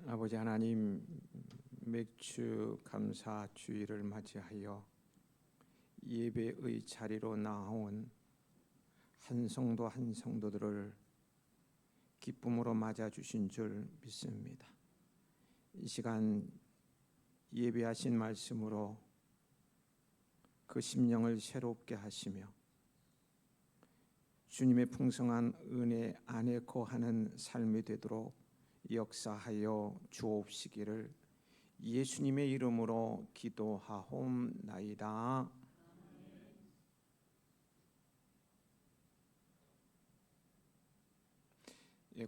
아버지 하나님, 맥주 감사 주일을 맞이하여 예배의 자리로 나온 한 성도 한 성도들을 기쁨으로 맞아 주신 줄 믿습니다. 이 시간 예배하신 말씀으로 그 심령을 새롭게 하시며 주님의 풍성한 은혜 안에 거하는 삶이 되도록 역사하여 주옵시기를 예수님의 이름으로 기도하옵나이다.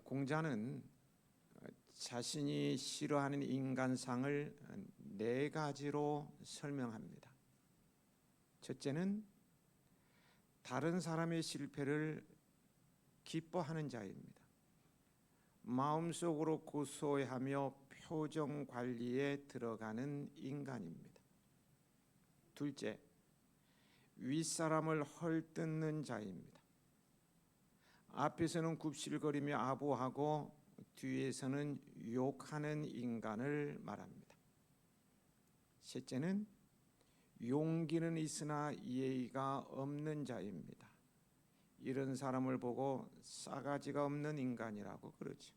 공자는 자신이 싫어하는 인간상을 네 가지로 설명합니다. 첫째는 다른 사람의 실패를 기뻐하는 자입니다. 마음속으로 고소해하며 표정 관리에 들어가는 인간입니다. 둘째, 윗사람을 헐뜯는 자입니다. 앞에서는 굽실거리며 아부하고 뒤에서는 욕하는 인간을 말합니다. 셋째는 용기는 있으나 예의가 없는 자입니다. 이런 사람을 보고 싸가지가 없는 인간이라고 그러죠.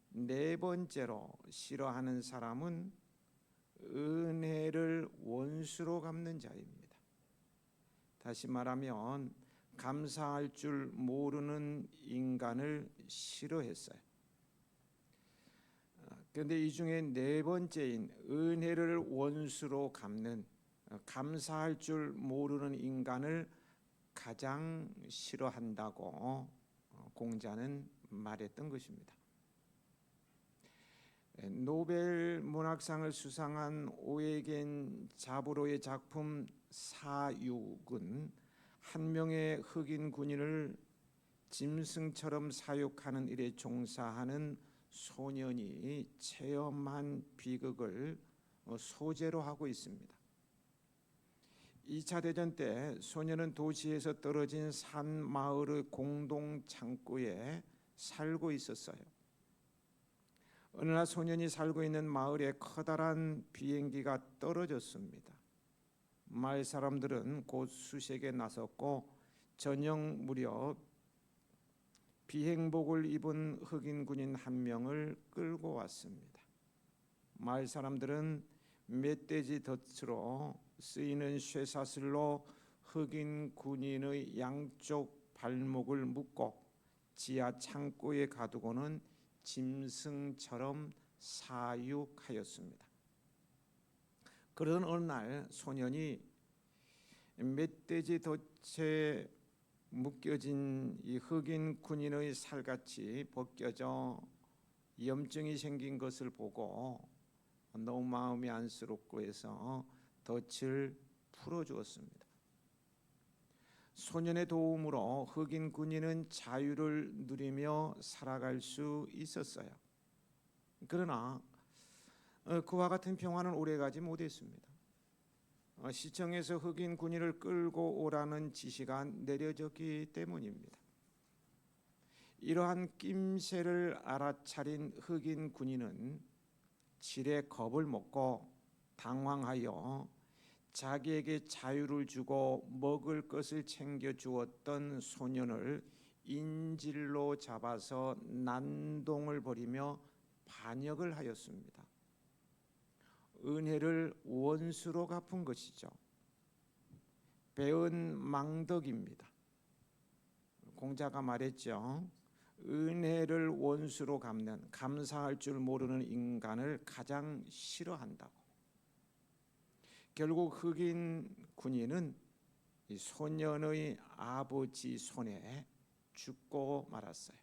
네 번째로 싫어하는 사람은 은혜를 원수로 갚는 자입니다. 다시 말하면 감사할 줄 모르는 인간을 싫어했어요. 그런데 이 중에 네 번째인 은혜를 원수로 갚는, 감사할 줄 모르는 인간을 가장 싫어한다고 공자는 말했던 것입니다. 노벨 문학상을 수상한 오에겐 자브로의 작품 사육은 한 명의 흑인 군인을 짐승처럼 사육하는 일에 종사하는 소년이 체험한 비극을 소재로 하고 있습니다. 2차 대전 때 소년은 도시에서 떨어진 산 마을의 공동 창고에 살고 있었어요. 어느 날 소년이 살고 있는 마을에 커다란 비행기가 떨어졌습니다. 마을 사람들은 곧 수색에 나섰고 저녁 무렵 비행복을 입은 흑인 군인 한 명을 끌고 왔습니다. 마을 사람들은 멧돼지 덫으로 쓰이는 쇠사슬로 흑인 군인의 양쪽 발목을 묶고 지하 창고에 가두고는 짐승처럼 사육하였습니다. 그러던 어느 날 소년이 멧돼지 덫에 묶여진 이 흑인 군인의 살같이 벗겨져 염증이 생긴 것을 보고 너무 마음이 안쓰럽고 해서 덫을 풀어주었습니다. 소년의 도움으로 흑인 군인은 자유를 누리며 살아갈 수 있었어요. 그러나 그와 같은 평화는 오래가지 못했습니다. 시청에서 흑인 군인을 끌고 오라는 지시가 내려졌기 때문입니다. 이러한 낌새를 알아차린 흑인 군인은 질에 겁을 먹고 당황하여 자기에게 자유를 주고 먹을 것을 챙겨주었던 소년을 인질로 잡아서 난동을 벌이며 반역을 하였습니다. 은혜를 원수로 갚은 것이죠. 배은 망덕입니다. 공자가 말했죠. 은혜를 원수로 갚는, 감사할 줄 모르는 인간을 가장 싫어한다고. 결국 흑인 군인은 이 소년의 아버지 손에 죽고 말았어요.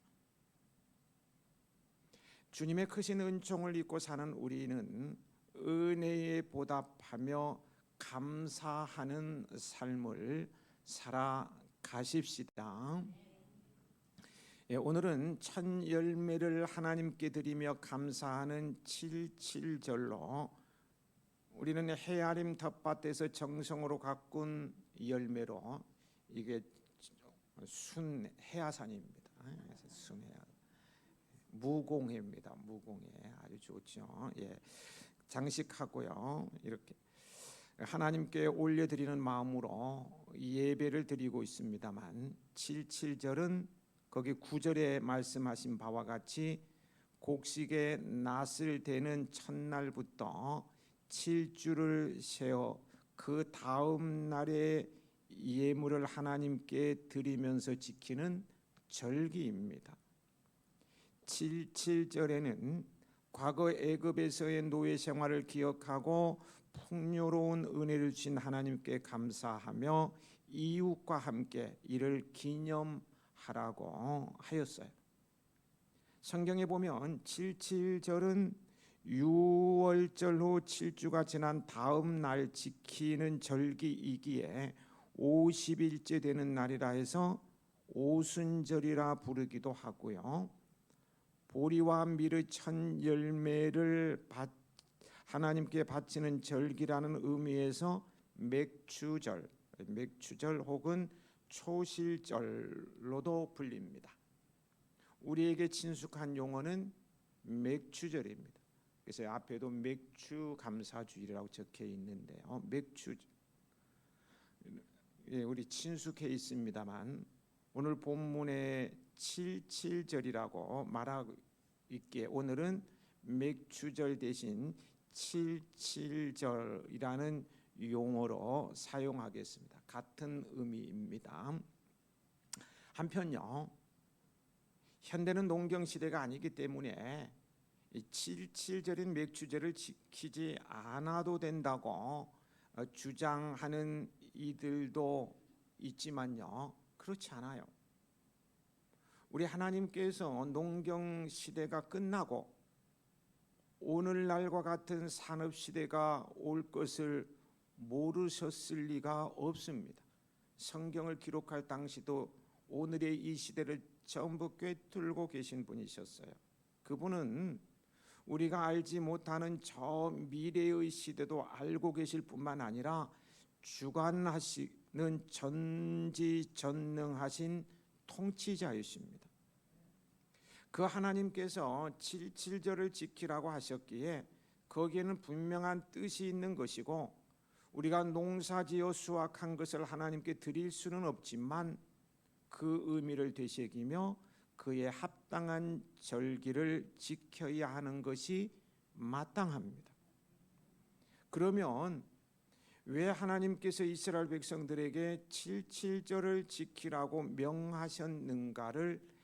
주님의 크신 은총을 잊고 사는 우리는 은혜에 보답하며 감사하는 삶을 살아가십시다. 오늘은 첫 열매를 하나님께 드리며 감사하는 77절로 우리는 헤아림 텃밭에서 정성으로 가꾼 열매로, 이게 순해아산입니다. 순해아. 무공회입니다. 무공회 아주 좋죠. 예, 장식하고요. 이렇게 하나님께 올려드리는 마음으로 예배를 드리고 있습니다만 77절은 거기 9절에 말씀하신 바와 같이 곡식의 낫을 대는 첫날부터 7주를 세어 그 다음 날에 예물을 하나님께 드리면서 지키는 절기입니다. 77절에는 과거 애굽에서의 노예 생활을 기억하고 풍요로운 은혜를 주신 하나님께 감사하며 이웃과 함께 이를 기념하라고 하였어요. 성경에 보면 77절은 6월절 후 7주가 지난 다음 날 지키는 절기이기에 50일째 되는 날이라 해서 오순절이라 부르기도 하고요. 보리와 밀의 첫 열매를 하나님께 바치는 절기라는 의미에서 맥추절 혹은 초실절로도 불립니다. 우리에게 친숙한 용어는 맥추절입니다. 그래서 앞에도 맥주 감사주일이라고 적혀 있는데요. 맥추 우리 친숙해 있습니다만 오늘 본문에 77절이라고 말하고 있기에 오늘은 맥추절 대신 77절이라는 용어로 사용하겠습니다. 같은 의미입니다. 한편요, 현대는 농경 시대가 아니기 때문에 77절인 맥추절을 지키지 않아도 된다고 주장하는 이들도 있지만요, 그렇지 않아요. 우리 하나님께서 농경 시대가 끝나고 오늘날과 같은 산업 시대가 올 것을 모르셨을 리가 없습니다. 성경을 기록할 당시도 오늘의 이 시대를 전부 꿰뚫고 계신 분이셨어요. 그분은 우리가 알지 못하는 저 미래의 시대도 알고 계실 뿐만 아니라 주관하시는 전지전능하신 통치자이십니다. 그 하나님께서 77절을 지키라고 하셨기에 거기에는 분명한 뜻이 있는 것이고 우리가 농사지어 수확한 것을 하나님께 드릴 수는 없지만 그 의미를 되새기며 그에 합당한 절기를 지켜야 하는 것이 마땅합니다. 그러면 왜 하나님께서 이스라엘 백성들에게 77절을 지키라고 명하셨는가를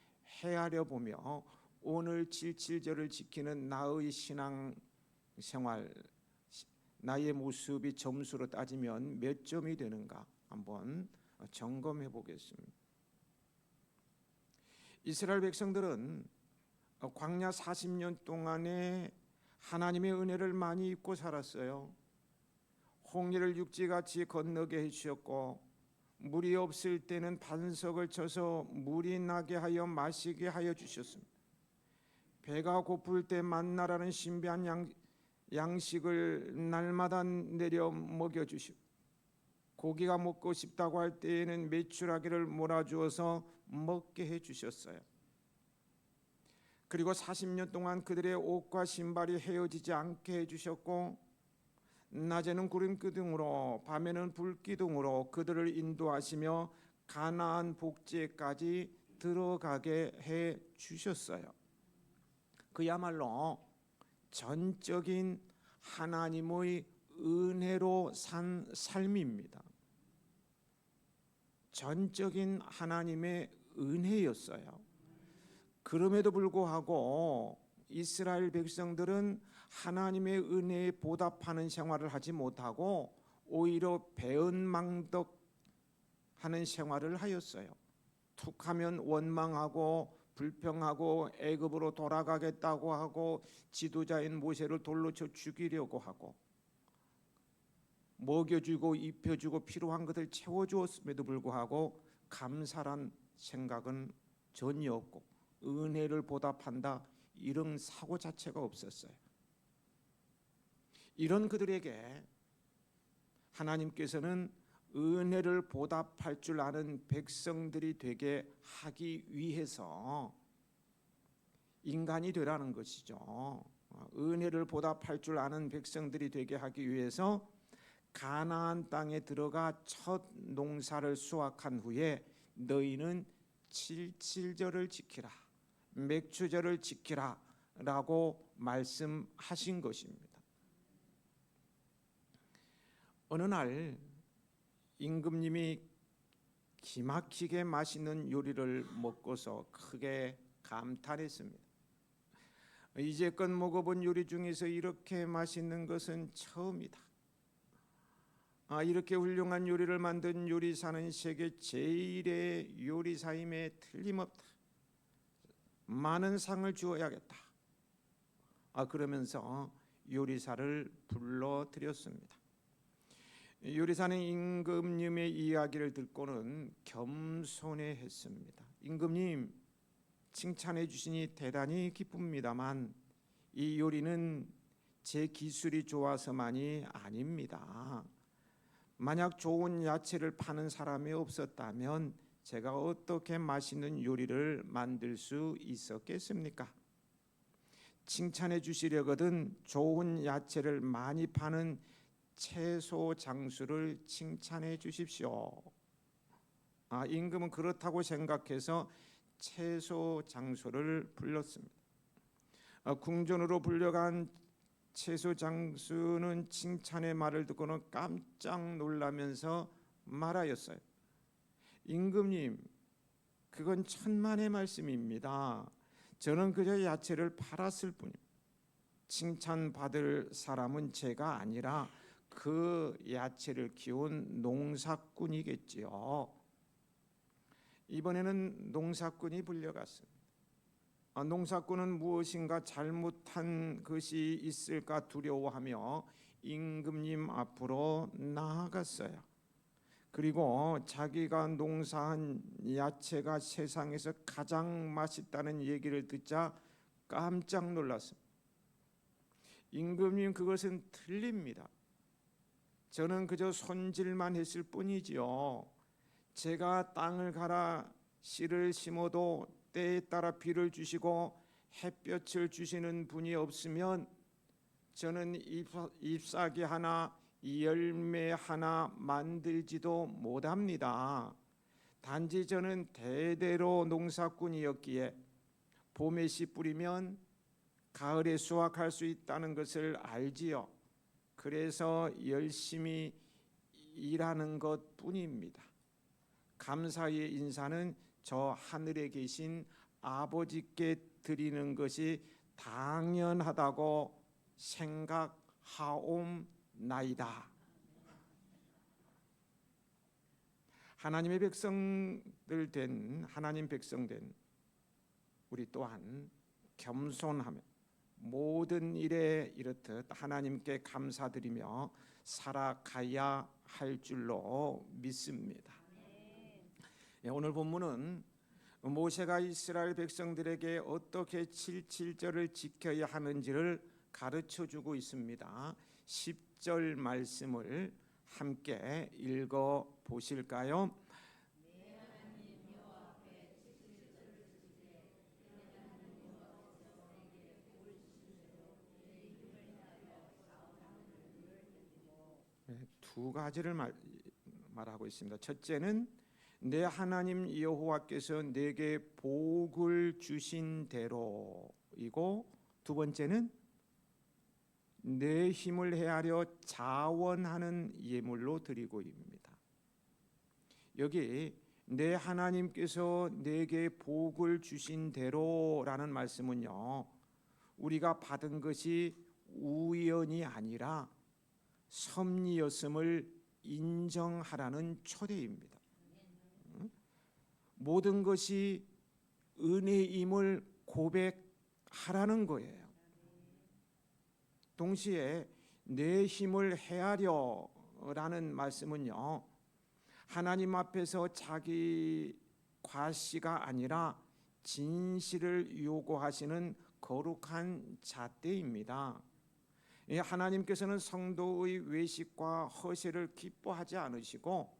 헤아려 보며 오늘 77절을 지키는 나의 신앙 생활, 나의 모습이 점수로 따지면 몇 점이 되는가 한번 점검해 보겠습니다. 이스라엘 백성들은 광야 40년 동안에 하나님의 은혜를 많이 입고 살았어요. 홍해를 육지같이 건너게 해주셨고 물이 없을 때는 반석을 쳐서 물이 나게 하여 마시게 하여 주셨습니다. 배가 고플 때 만나라는 신비한 양식을 날마다 내려 먹여주시고 고기가 먹고 싶다고 할 때에는 메추라기를 몰아주어서 먹게 해주셨어요. 그리고 40년 동안 그들의 옷과 신발이 헤어지지 않게 해주셨고 낮에는 구름 기둥으로 밤에는 불 기둥으로 그들을 인도하시며 가나안 복지까지 들어가게 해 주셨어요. 그야말로 전적인 하나님의 은혜로 산 삶입니다. 전적인 하나님의 은혜였어요. 그럼에도 불구하고 이스라엘 백성들은 하나님의 은혜에 보답하는 생활을 하지 못하고 오히려 배은망덕하는 생활을 하였어요. 툭하면 원망하고 불평하고 애굽으로 돌아가겠다고 하고 지도자인 모세를 돌로 쳐 죽이려고 하고 먹여주고 입혀주고 필요한 것을 채워주었음에도 불구하고 감사란 생각은 전혀 없고 은혜를 보답한다 이런 사고 자체가 없었어요. 이런 그들에게 하나님께서는 은혜를 보답할 줄 아는 백성들이 되게 하기 위해서 인간이 되라는 것이죠. 은혜를 보답할 줄 아는 백성들이 되게 하기 위해서 가나안 땅에 들어가 첫 농사를 수확한 후에 너희는 칠칠절을 지키라, 맥추절을 지키라 라고 말씀하신 것입니다. 어느 날 임금님이 기막히게 맛있는 요리를 먹고서 크게 감탄했습니다. 이제껏 먹어본 요리 중에서 이렇게 맛있는 것은 처음이다. 이렇게 훌륭한 요리를 만든 요리사는 세계 제일의 요리사임에 틀림없다. 많은 상을 주어야겠다. 그러면서 요리사를 불러들였습니다. 요리사는 임금님의 이야기를 듣고는 겸손해했습니다. 임금님, 칭찬해 주시니 대단히 기쁩니다만 이 요리는 제 기술이 좋아서만이 아닙니다. 만약 좋은 야채를 파는 사람이 없었다면 제가 어떻게 맛있는 요리를 만들 수 있었겠습니까? 칭찬해 주시려거든 좋은 야채를 많이 파는 채소 장수를 칭찬해 주십시오. 임금은 그렇다고 생각해서 채소 장수를 불렀습니다. 궁전으로 불려간 채소 장수는 칭찬의 말을 듣고는 깜짝 놀라면서 말하였어요. 임금님, 그건 천만의 말씀입니다. 저는 그저 야채를 팔았을 뿐입니다. 칭찬받을 사람은 제가 아니라 그 야채를 키운 농사꾼이겠지요. 이번에는 농사꾼이 불려갔습니다. 농사꾼은 무엇인가 잘못한 것이 있을까 두려워하며 임금님 앞으로 나아갔어요. 그리고 자기가 농사한 야채가 세상에서 가장 맛있다는 얘기를 듣자 깜짝 놀랐습니다. 임금님, 그것은 틀립니다. 저는 그저 손질만 했을 뿐이지요. 제가 땅을 갈아 씨를 심어도 때에 따라 비를 주시고 햇볕을 주시는 분이 없으면 저는 잎사귀 하나, 열매 하나 만들지도 못합니다. 단지 저는 대대로 농사꾼이었기에 봄에 씨 뿌리면 가을에 수확할 수 있다는 것을 알지요. 그래서 열심히 일하는 것뿐입니다. 감사의 인사는 저 하늘에 계신 아버지께 드리는 것이 당연하다고 생각하옵나이다. 하나님의 백성들 된 하나님 백성 된 우리 또한 겸손하며 모든 일에 이렇듯 하나님께 감사드리며 살아가야 할 줄로 믿습니다. 오늘 본문은 모세가 이스라엘 백성들에게 어떻게 칠칠절을 지켜야 하는지를 가르쳐주고 있습니다. 10절 말씀을 함께 읽어 보실까요? 두 가지를 말하고 있습니다. 첫째는 내 하나님 여호와께서 내게 복을 주신 대로이고, 두 번째는 내 힘을 헤아려 자원하는 예물로 드리고입니다. 여기 내 하나님께서 내게 복을 주신 대로라는 말씀은요, 우리가 받은 것이 우연이 아니라 섭리였음을 인정하라는 초대입니다. 모든 것이 은혜임을 고백하라는 거예요. 동시에 내 힘을 헤아려라는 말씀은요, 하나님 앞에서 자기 과시가 아니라 진실을 요구하시는 거룩한 잣대입니다. 하나님께서는 성도의 외식과 허세를 기뻐하지 않으시고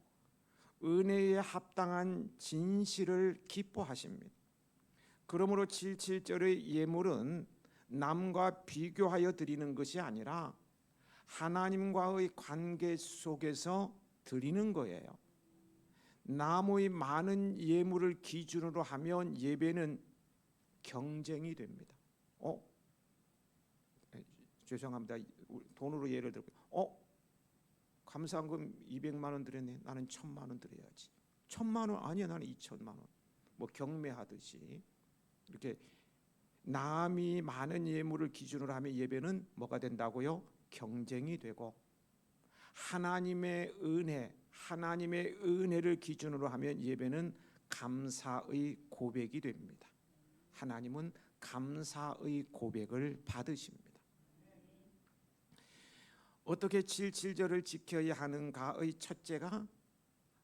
은혜에 합당한 진실을 기뻐하십니다. 그러므로 7.7절의 예물은 남과 비교하여 드리는 것이 아니라 하나님과의 관계 속에서 드리는 거예요. 남의 많은 예물을 기준으로 하면 예배는 경쟁이 됩니다. 죄송합니다. 돈으로 예를 들고 감사한금 200만 원 드렸네. 나는 1,000만 원 드려야지. 1,000만 원 아니야. 나는 2,000만 원. 뭐 경매하듯이 이렇게 남이 많은 예물을 기준으로 하면 예배는 뭐가 된다고요? 경쟁이 되고, 하나님의 은혜를 기준으로 하면 예배는 감사의 고백이 됩니다. 하나님은 감사의 고백을 받으십니다. 어떻게 7.7절을 지켜야 하는가의 첫째가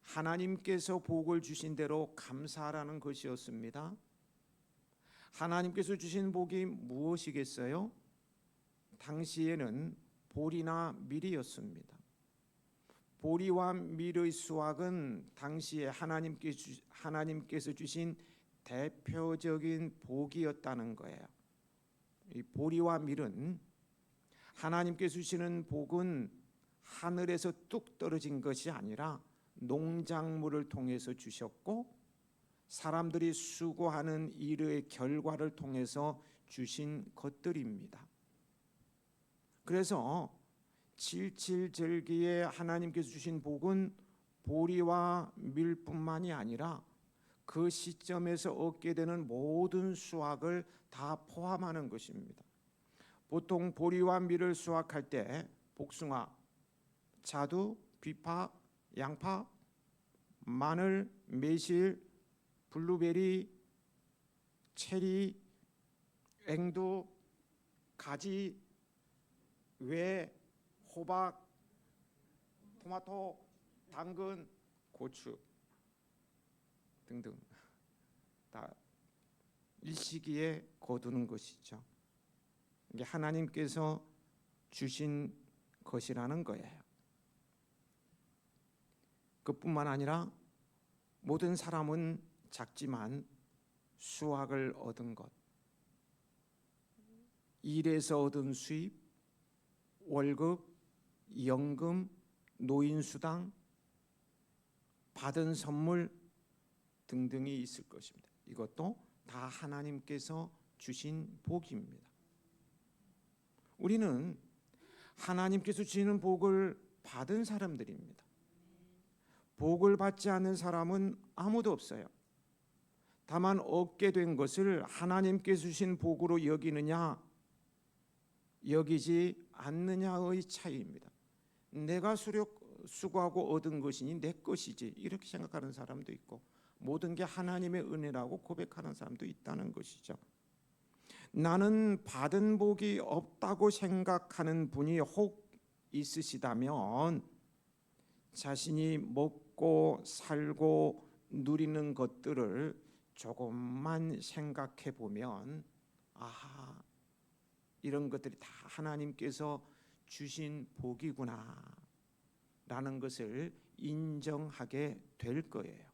하나님께서 복을 주신 대로 감사하라는 것이었습니다. 하나님께서 주신 복이 무엇이겠어요? 당시에는 보리나 밀이었습니다. 보리와 밀의 수확은 당시에 하나님께서 주신 대표적인 복이었다는 거예요. 이 보리와 밀은 하나님께서 주시는 복은 하늘에서 뚝 떨어진 것이 아니라 농작물을 통해서 주셨고, 사람들이 수고하는 일의 결과를 통해서 주신 것들입니다. 그래서 7.7절기에 하나님께서 주신 복은 보리와 밀뿐만이 아니라 그 시점에서 얻게 되는 모든 수확을 다 포함하는 것입니다. 보통 보리와 밀을 수확할 때 복숭아, 자두, 비파, 양파, 마늘, 매실, 블루베리, 체리, 앵두, 가지, 왜, 호박, 토마토, 당근, 고추 등등 다 일시기에 거두는 것이죠. 이게 하나님께서 주신 것이라는 거예요. 그뿐만 아니라 모든 사람은 작지만 수확을 얻은 것, 일에서 얻은 수입, 월급, 연금, 노인수당, 받은 선물 등등이 있을 것입니다. 이것도 다 하나님께서 주신 복입니다. 우리는 하나님께서 주시는 복을 받은 사람들입니다. 복을 받지 않는 사람은 아무도 없어요. 다만 얻게 된 것을 하나님께서 주신 복으로 여기느냐 여기지 않느냐의 차이입니다. 내가 수고하고 얻은 것이니 내 것이지 이렇게 생각하는 사람도 있고, 모든 게 하나님의 은혜라고 고백하는 사람도 있다는 것이죠. 나는 받은 복이 없다고 생각하는 분이 혹 있으시다면 자신이 먹고 살고 누리는 것들을 조금만 생각해 보면, 아하, 이런 것들이 다 하나님께서 주신 복이구나 라는 것을 인정하게 될 거예요.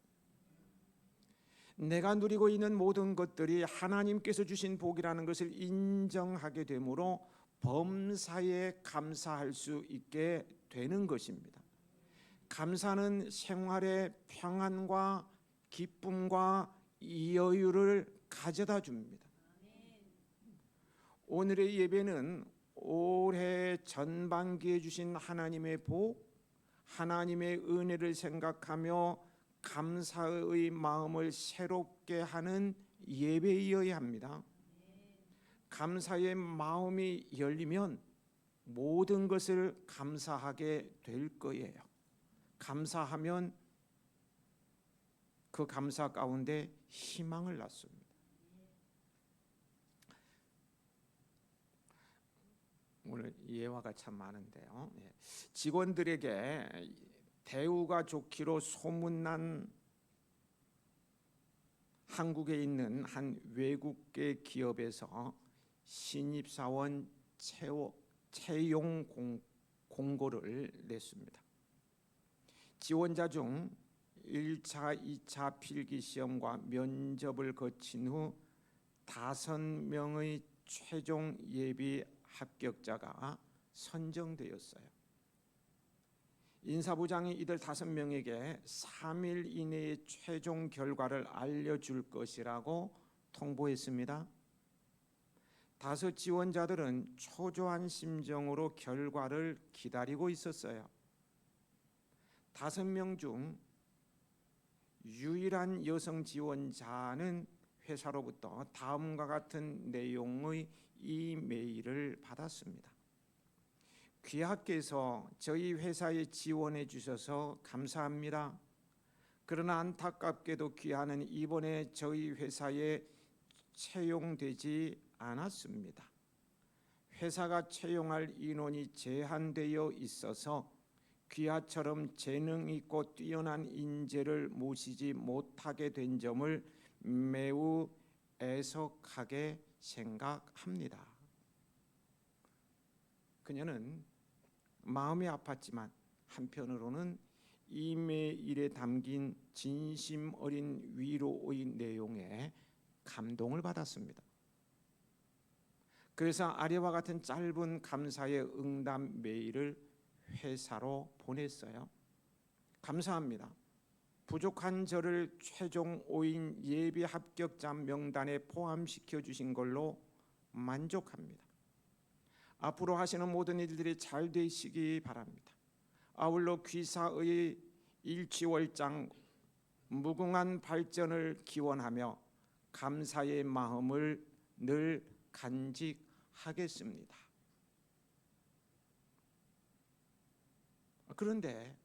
내가 누리고 있는 모든 것들이 하나님께서 주신 복이라는 것을 인정하게 되므로 범사에 감사할 수 있게 되는 것입니다. 감사는 생활의 평안과 기쁨과 여유를 가져다 줍니다. 오늘의 예배는 올해 전반기에 주신 하나님의 복, 하나님의 은혜를 생각하며 감사의 마음을 새롭게 하는 예배이어야 합니다. 감사의 마음이 열리면 모든 것을 감사하게 될 거예요. 감사하면 그 감사 가운데 희망을 낳습니다. 오늘 예화가 참 많은데요. 직원들에게 대우가 좋기로 소문난 한국에 있는 한 외국계 기업에서 신입사원 채용 공고를 냈습니다. 지원자 중 1차, 2차 필기시험과 면접을 거친 후 5명의 최종 예비 합격자가 선정되었어요. 인사부장이 이들 5명에게 3일 이내에 최종 결과를 알려줄 것이라고 통보했습니다. 5 지원자들은 초조한 심정으로 결과를 기다리고 있었어요. 5명 중 유일한 여성 지원자는 회사로부터 다음과 같은 내용의 이메일을 받았습니다. 귀하께서 저희 회사에 지원해 주셔서 감사합니다. 그러나 안타깝게도 귀하는 이번에 저희 회사에 채용되지 않았습니다. 회사가 채용할 인원이 제한되어 있어서 귀하처럼 재능 있고 뛰어난 인재를 모시지 못하게 된 점을 매우 애석하게 생각합니다. 그녀는 마음이 아팠지만 한편으로는 이메일에 담긴 진심 어린 위로의 내용에 감동을 받았습니다. 그래서 아래와 같은 짧은 감사의 응답 메일을 회사로 보냈어요. 감사합니다. 부족한 저를 최종 5인 예비 합격자 명단에 포함시켜 주신 걸로 만족합니다. 앞으로 하시는 모든 일들이 잘 되시기 바랍니다. 아울러 귀사의 일취월장 무궁한 발전을 기원하며 감사의 마음을 늘 간직하겠습니다. 그런데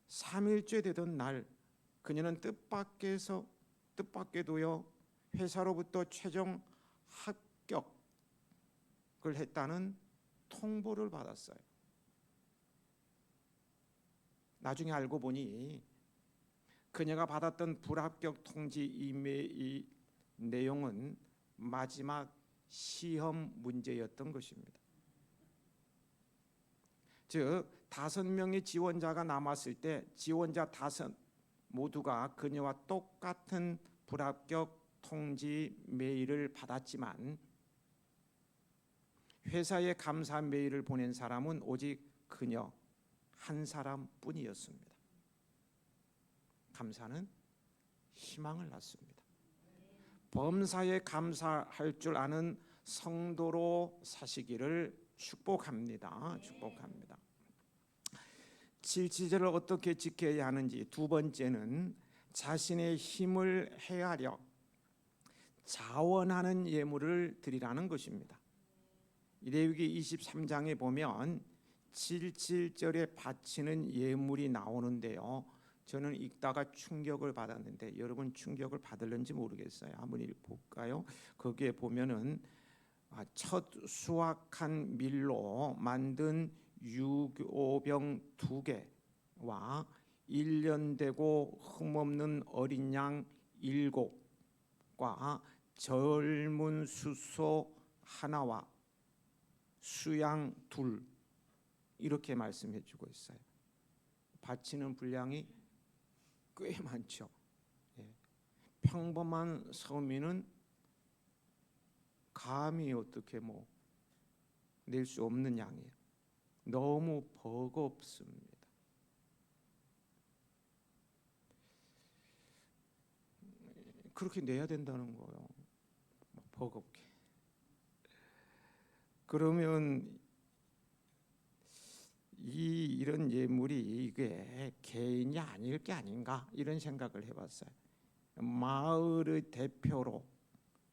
3일째 되던 날 그녀는 뜻밖에도요 회사로부터 최종 합격을 했다는 통보를 받았어요. 나중에 알고 보니 그녀가 받았던 불합격 통지 이메일 내용은 마지막 시험 문제였던 것입니다. 즉 5명의 지원자가 남았을 때 지원자 5 모두가 그녀와 똑같은 불합격 통지 메일을 받았지만 회사에 감사 메일을 보낸 사람은 오직 그녀 한 사람뿐이었습니다. 감사는 희망을 낳습니다. 범사에 감사할 줄 아는 성도로 사시기를 축복합니다. 축복합니다. 7지절을 어떻게 지켜야 하는지, 두 번째는 자신의 힘을 헤아려 자원하는 예물을 드리라는 것입니다. 레위기 23장에 보면 7.7절에 바치는 예물이 나오는데요. 저는 읽다가 충격을 받았는데 여러분 충격을 받을는지 모르겠어요. 한번 읽어볼까요? 거기에 보면은 첫 수확한 밀로 만든 유교병 2개와 1년 되고 흠없는 어린 양 7과 젊은 수소 하나와 수양 2 이렇게 말씀해 주고 있어요. 바치는 분량이 꽤 많죠. 평범한 서민은 감히 어떻게 낼 수 없는 양이에요. 너무 버겁습니다. 그렇게 내야 된다는 거예요. 버겁게. 그러면 이런 예물이 이게 개인이 아닐 게 아닌가 이런 생각을 해봤어요. 마을의 대표로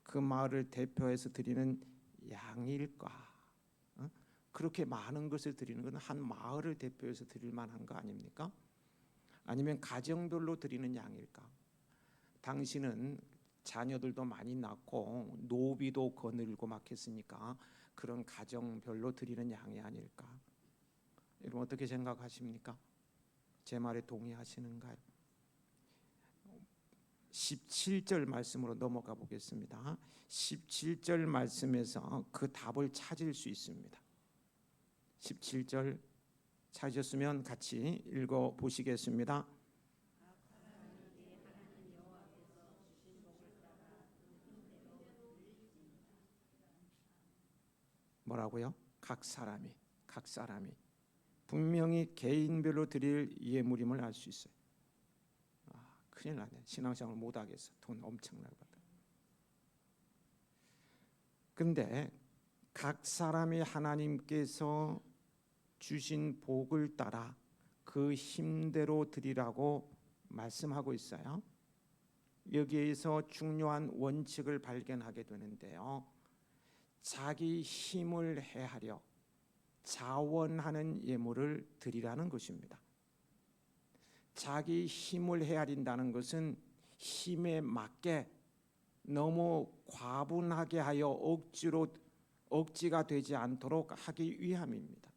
그 마을을 대표해서 드리는 양일까? 그렇게 많은 것을 드리는 건 한 마을을 대표해서 드릴 만한 거 아닙니까? 아니면 가정별로 드리는 양일까? 당신은 자녀들도 많이 낳고 노비도 거느리고 막 했으니까 그런 가정별로 드리는 양이 아닐까? 여러분 어떻게 생각하십니까? 제 말에 동의하시는가요? 17절 말씀으로 넘어가 보겠습니다. 17절 말씀에서 그 답을 찾을 수 있습니다. 17절 찾으셨으면 같이 읽어 보시겠습니다. 뭐라고요? 각 사람이 분명히 개인별로 드릴 예물임을 알 수 있어요. 큰일 나네. 신앙생활 못하겠어. 돈 엄청나게 받아. 근데 각 사람이 하나님께서 주신 복을 따라 그 힘대로 드리라고 말씀하고 있어요. 여기에서 중요한 원칙을 발견하게 되는데요. 자기 힘을 헤아려 자원하는 예물을 드리라는 것입니다. 자기 힘을 헤아린다는 것은 힘에 맞게 너무 과분하게 하여 억지가 되지 않도록 하기 위함입니다.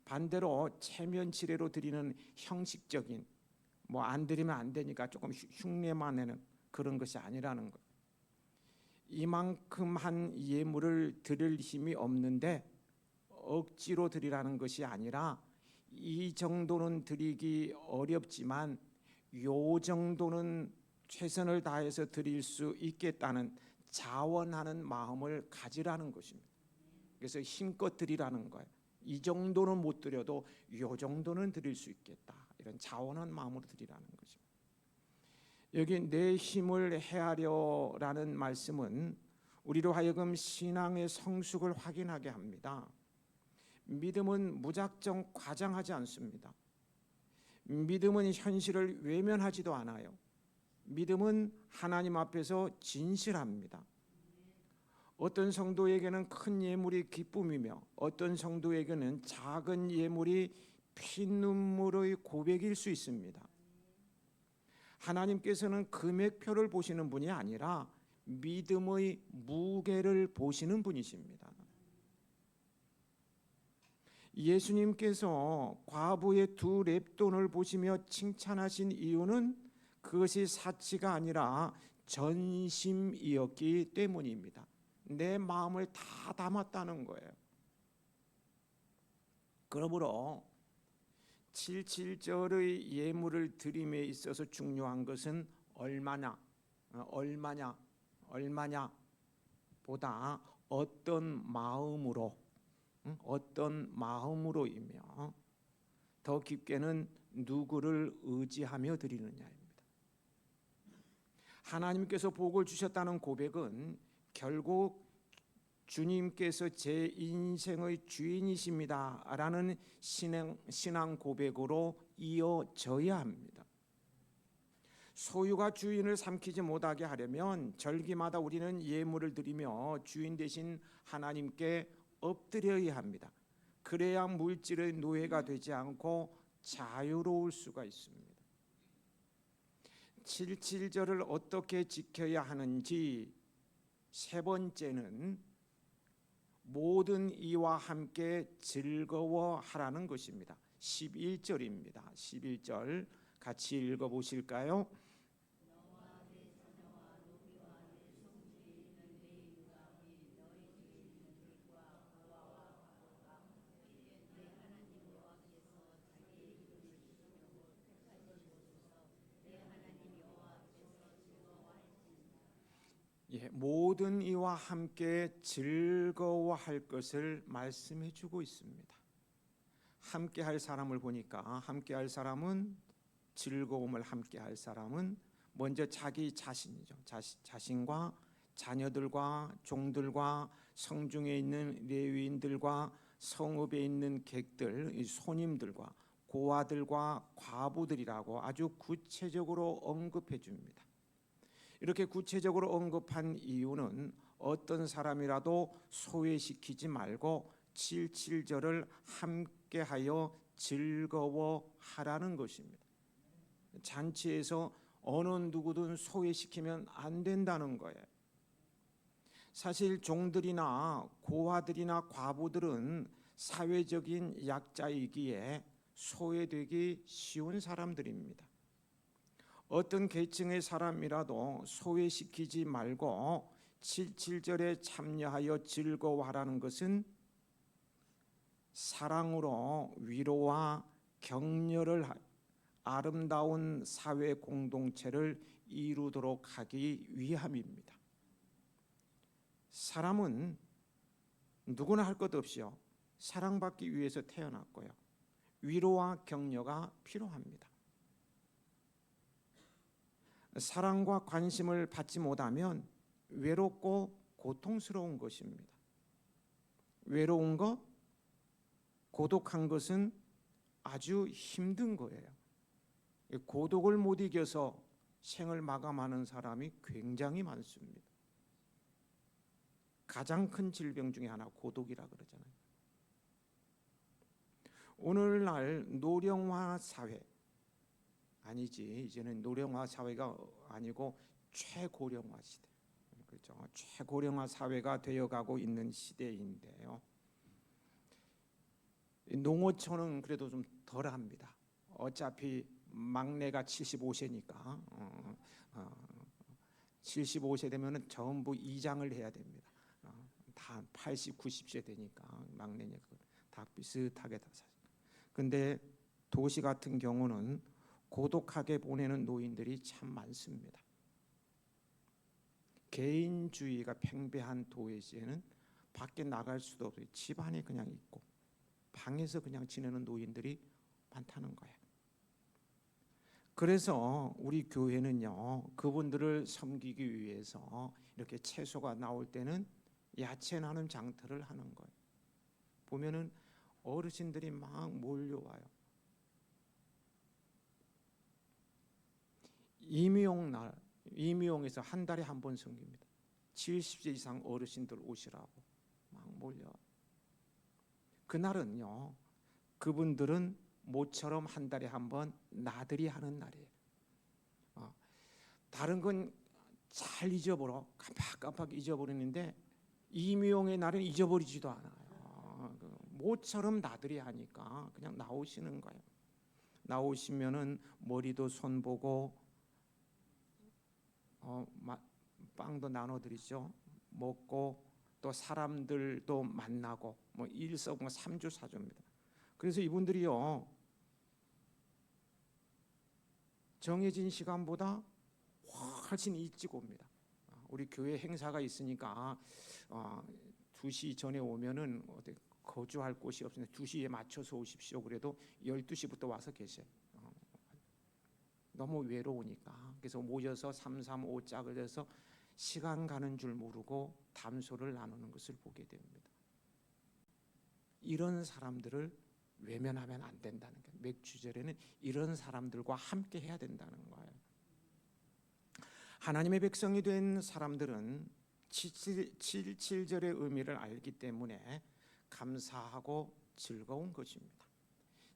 반대로 체면치레로 드리는 형식적인 안 드리면 안 되니까 조금 흉내만 내는 그런 것이 아니라는 것. 이만큼 한 예물을 드릴 힘이 없는데 억지로 드리라는 것이 아니라 이 정도는 드리기 어렵지만 요 정도는 최선을 다해서 드릴 수 있겠다는 자원하는 마음을 가지라는 것입니다. 그래서 힘껏 드리라는 거예요. 이 정도는 못 드려도 요 정도는 드릴 수 있겠다. 이런 자원한 마음으로 드리라는 것입니다. 여기 내 힘을 헤아려라는 말씀은 우리로 하여금 신앙의 성숙을 확인하게 합니다. 믿음은 무작정 과장하지 않습니다. 믿음은 현실을 외면하지도 않아요. 믿음은 하나님 앞에서 진실합니다. 어떤 성도에게는 큰 예물이 기쁨이며 어떤 성도에게는 작은 예물이 피눈물의 고백일 수 있습니다. 하나님께서는 금액표를 보시는 분이 아니라 믿음의 무게를 보시는 분이십니다. 예수님께서 과부의 2 렙돈을 보시며 칭찬하신 이유는 그것이 사치가 아니라 전심이었기 때문입니다. 내 마음을 다 담았다는 거예요. 그러므로 77절의 예물을 드림에 있어서 중요한 것은 얼마냐 보다 어떤 마음으로이며 더 깊게는 누구를 의지하며 드리느냐입니다. 하나님께서 복을 주셨다는 고백은 결국 주님께서 제 인생의 주인이십니다 라는 신앙 고백으로 이어져야 합니다. 소유가 주인을 삼키지 못하게 하려면 절기마다 우리는 예물을 드리며 주인 되신 하나님께 엎드려야 합니다. 그래야 물질의 노예가 되지 않고 자유로울 수가 있습니다. 77절을 어떻게 지켜야 하는지, 세 번째는 모든 이와 함께 즐거워하라는 것입니다. 11절입니다. 11절 같이 읽어보실까요? 모든 이와 함께 즐거워할 것을 말씀해 주고 있습니다. 함께 할 사람을 보니까 함께 할 사람은 즐거움을 함께 할 사람은 먼저 자기 자신이죠. 자신과 자녀들과 종들과 성중에 있는 레위인들과 성읍에 있는 객들, 손님들과 고아들과 과부들이라고 아주 구체적으로 언급해 줍니다. 이렇게 구체적으로 언급한 이유는 어떤 사람이라도 소외시키지 말고 77절을 함께하여 즐거워하라는 것입니다. 잔치에서 어느 누구든 소외시키면 안 된다는 거예요. 사실 종들이나 고아들이나 과부들은 사회적인 약자이기에 소외되기 쉬운 사람들입니다. 어떤 계층의 사람이라도 소외시키지 말고 77절에 참여하여 즐거워하라는 것은 사랑으로 위로와 격려를 아름다운 사회 공동체를 이루도록 하기 위함입니다. 사람은 누구나 할 것 없이요, 사랑받기 위해서 태어났고요, 위로와 격려가 필요합니다. 사랑과 관심을 받지 못하면 외롭고 고통스러운 것입니다. 외로운 것, 고독한 것은 아주 힘든 거예요. 고독을 못 이겨서 생을 마감하는 사람이 굉장히 많습니다. 가장 큰 질병 중에 하나 고독이라 그러잖아요. 오늘날 노령화 사회, 아니지, 이제는 노령화 사회가 아니고 최고령화 시대, 그렇죠? 최고령화 사회가 되어가고 있는 시대인데요. 농어촌은 그래도 좀 덜합니다. 어차피 막내가 75세니까 75세 되면은 전부 이장을 해야 됩니다. 다 80, 90세 되니까 막내니까 다 비슷하게 다 사죠. 근데 도시 같은 경우는 고독하게 보내는 노인들이 참 많습니다. 개인주의가 팽배한 도시에는 밖에 나갈 수도 없어요. 집안에 그냥 있고 방에서 그냥 지내는 노인들이 많다는 거예요. 그래서 우리 교회는요, 그분들을 섬기기 위해서 이렇게 채소가 나올 때는 야채 나눔 장터를 하는 거예요. 보면은 어르신들이 막 몰려와요. 이미용에서 한 달에 한 번 섬깁니다. 70세 이상 어르신들 오시라고 막 몰려와요. 그날은요, 그분들은 모처럼 한 달에 한 번 나들이 하는 날이에요. 다른 건 잘 잊어버려, 깜빡깜빡 잊어버리는데 이미용의 날은 잊어버리지도 않아요. 모처럼 나들이 하니까 그냥 나오시는 거예요. 나오시면은 머리도 손보고 빵도 나눠드리죠. 먹고 또 사람들도 만나고 뭐 일석삼조사조입니다. 그래서 이분들이요, 정해진 시간보다 훨씬 일찍 옵니다. 우리 교회 행사가 있으니까 2시 전에 오면은 거주할 곳이 없으니까 2시에 맞춰서 오십시오. 그래도 12시부터 와서 계세요. 너무 외로우니까. 그래서 모여서 335 짝을 해서 시간 가는 줄 모르고 담소를 나누는 것을 보게 됩니다. 이런 사람들을 외면하면 안 된다는 거예요. 맥주절에는 이런 사람들과 함께 해야 된다는 거예요. 하나님의 백성이 된 사람들은 77절의 의미를 알기 때문에 감사하고 즐거운 것입니다.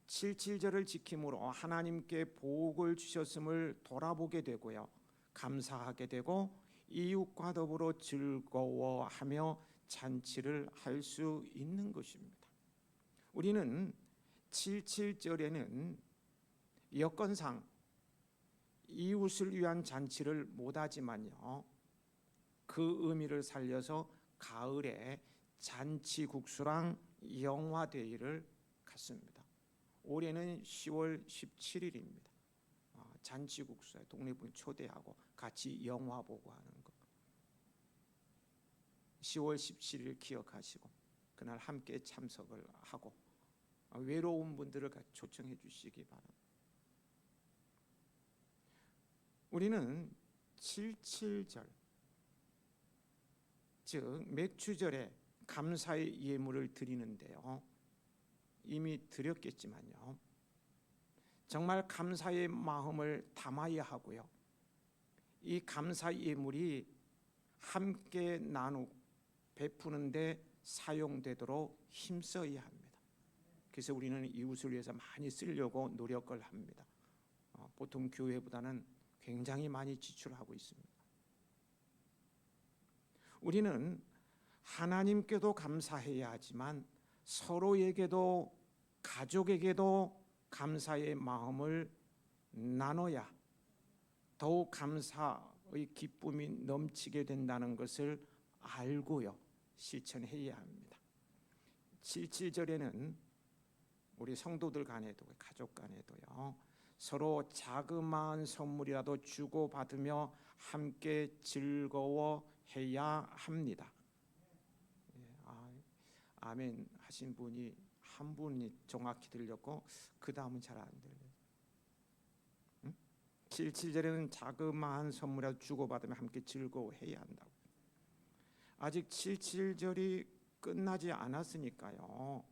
77절을 지킴으로 하나님께 복을 주셨음을 돌아보게 되고요, 감사하게 되고 이웃과 더불어 즐거워하며 잔치를 할 수 있는 것입니다. 우리는 77절에는 여건상 이웃을 위한 잔치를 못하지만요, 그 의미를 살려서 가을에 잔치국수랑 영화데이를 갖습니다. 올해는 10월 17일입니다. 잔치국수에 동네분 초대하고 같이 영화 보고 하는 거. 10월 17일 기억하시고 그날 함께 참석을 하고 외로운 분들을 초청해 주시기 바랍니다. 우리는 77절, 즉 맥주절에 감사의 예물을 드리는데요, 이미 드렸겠지만요, 정말 감사의 마음을 담아야 하고요, 이 감사 예물이 함께 나누고 베푸는데 사용되도록 힘써야 합니다. 그래서 우리는 이웃을 위해서 많이 쓰려고 노력을 합니다. 보통 교회보다는 굉장히 많이 지출하고 있습니다. 우리는 하나님께도 감사해야 하지만 서로에게도, 가족에게도 감사의 마음을 나눠야 더욱 감사의 기쁨이 넘치게 된다는 것을 알고요, 실천해야 합니다. 77절에는 우리 성도들 간에도, 가족 간에도요, 서로 자그마한 선물이라도 주고받으며 함께 즐거워해야 합니다. 아멘 하신 분이 한 분이 정확히 들렸고 그 다음은 잘 안 들려요. 7.7절에는 자그마한 선물이라도 주고받으며 함께 즐거워해야 한다고. 아직 7.7절이 끝나지 않았으니까요.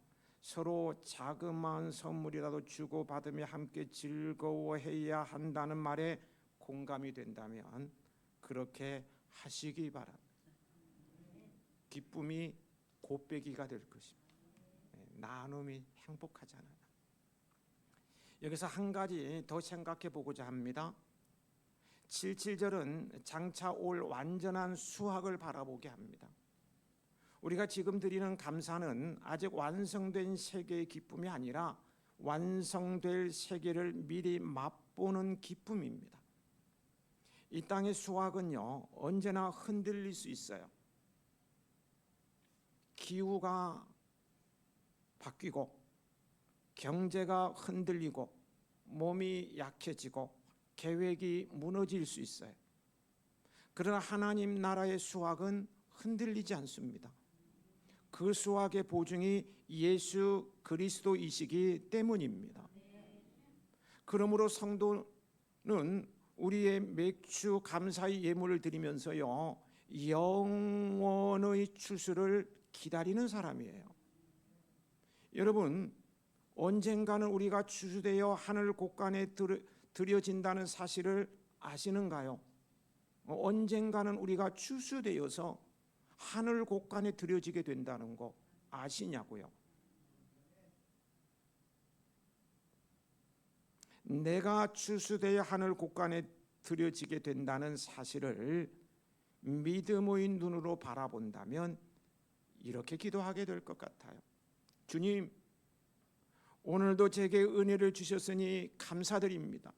서로 자그마한 선물이라도 주고받으며 함께 즐거워해야 한다는 말에 공감이 된다면 그렇게 하시기 바랍니다. 기쁨이 곱빼기가 될 것입니다. 나눔이 행복하잖아요. 여기서 한 가지 더 생각해 보고자 합니다. 7.7절은 장차 올 완전한 수확을 바라보게 합니다. 우리가 지금 드리는 감사는 아직 완성된 세계의 기쁨이 아니라 완성될 세계를 미리 맛보는 기쁨입니다. 이 땅의 수확은요, 언제나 흔들릴 수 있어요. 기후가 바뀌고 경제가 흔들리고 몸이 약해지고 계획이 무너질 수 있어요. 그러나 하나님 나라의 수확은 흔들리지 않습니다. 그 수확의 보증이 예수 그리스도이시기 때문입니다. 그러므로 성도는 우리의 맥주 감사의 예물을 드리면서요, 영원의 추수를 기다리는 사람이에요. 여러분, 언젠가는 우리가 추수되어 하늘 곳간에 드려진다는 사실을 아시는가요? 언젠가는 우리가 추수되어서 하늘 곳간에 드려지게 된다는 거 아시냐고요? 내가 추수되어 하늘 곳간에 드려지게 된다는 사실을 믿음의 눈으로 바라본다면 이렇게 기도하게 될 것 같아요. 주님, 오늘도 제게 은혜를 주셨으니 감사드립니다.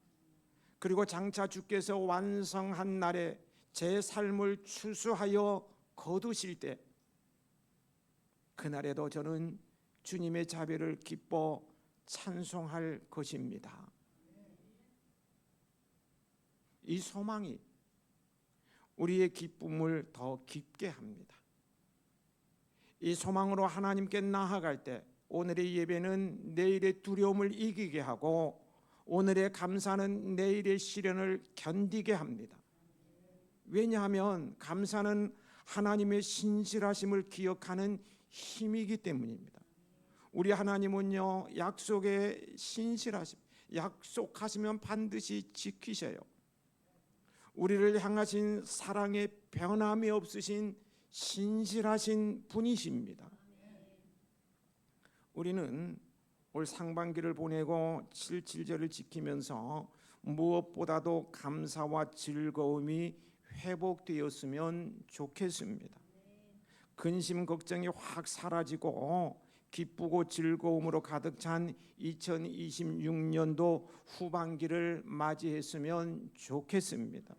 그리고 장차 주께서 완성한 날에 제 삶을 추수하여 거두실 때 그날에도 저는 주님의 자비를 기뻐 찬송할 것입니다. 이 소망이 우리의 기쁨을 더 깊게 합니다. 이 소망으로 하나님께 나아갈 때 오늘의 예배는 내일의 두려움을 이기게 하고 오늘의 감사는 내일의 시련을 견디게 합니다. 왜냐하면 감사는 하나님의 신실하심을 기억하는 힘이기 때문입니다. 우리 하나님은요, 약속에 신실하심, 약속하시면 반드시 지키셔요. 우리를 향하신 사랑에 변함이 없으신 신실하신 분이십니다. 우리는 올 상반기를 보내고 7.7절을 지키면서 무엇보다도 감사와 즐거움이 회복되었으면 좋겠습니다. 근심 걱정이 확 사라지고 기쁘고 즐거움으로 가득 찬 2026년도 후반기를 맞이했으면 좋겠습니다.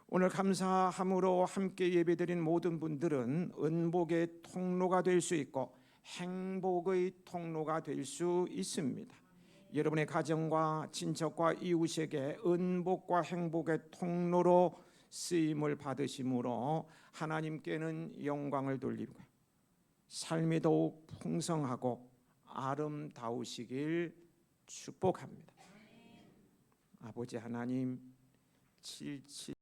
오늘 감사함으로 함께 예배드린 모든 분들은 은복의 통로가 될 수 있고 행복의 통로가 될 수 있습니다. 여러분의 가정과 친척과 이웃에게 은복과 행복의 통로로 쓰임을 받으심으로 하나님께는 영광을 돌리고 삶이 더욱 풍성하고 아름다우시길 축복합니다. 아버지 하나님, 7.7